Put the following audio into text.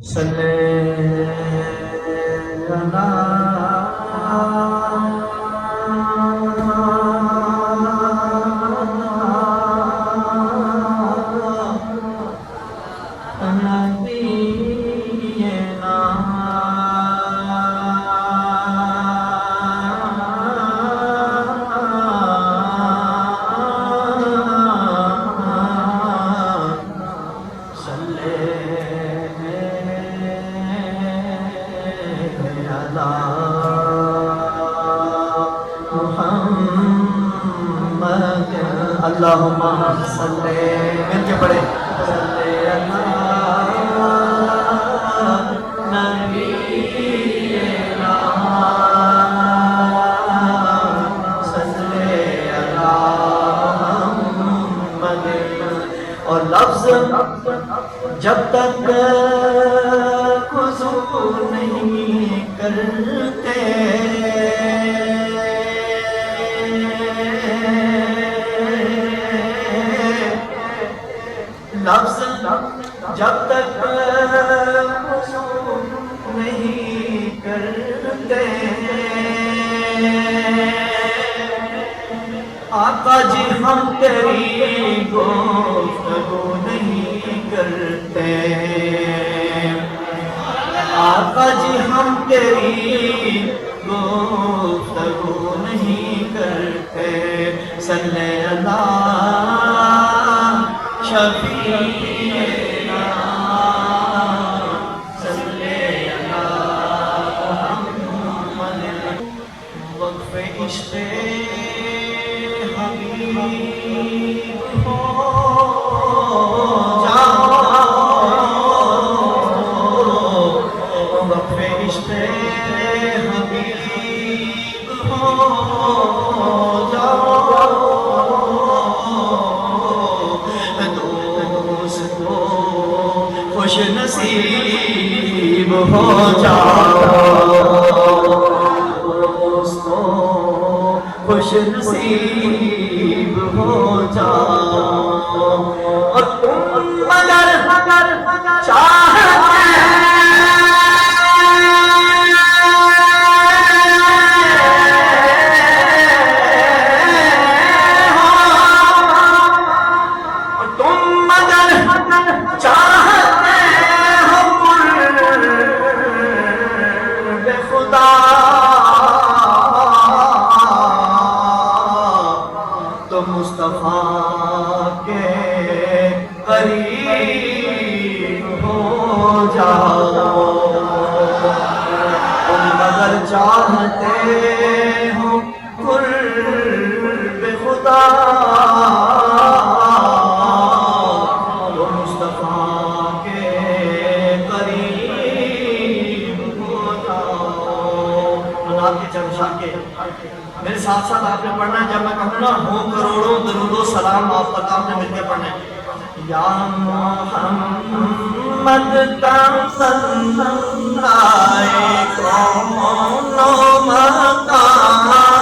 صلی اللہم صلی مل کے پڑھے صلی نبینا صلی محمد اور لفظ جب تک حضور نہیں کرتے لفظ جب تک وصول نہیں کرتے آقا جی ہم تیری گفتگو نہیں کرتے آقا جی ہم تیری گفتگو نہیں کرتے صلی اللہ شفیعنا صلی اللہ محمد وقف عشق حبیب ہو جاؤ وقف عشق حبیب ہو جاؤ خوش نصیب ہو جاؤ دوستو خوش نصیب ہو جاؤ اور تم مگر چاہتے مصطفیٰ کے قریب ہو جاؤ تم مگر چاہتے ہو قرب خدا تو مصطفیٰ کے قریب ہو جاؤ اللہ کے چرشا کے میرے ساتھ ساتھ آپ نے پڑھنا ہے جب میں کہوں نا ہو کروڑوں درود و سلام آپ تک آپ نے مل کے پڑھنا ہے یا محمد تمنائے کون و مکان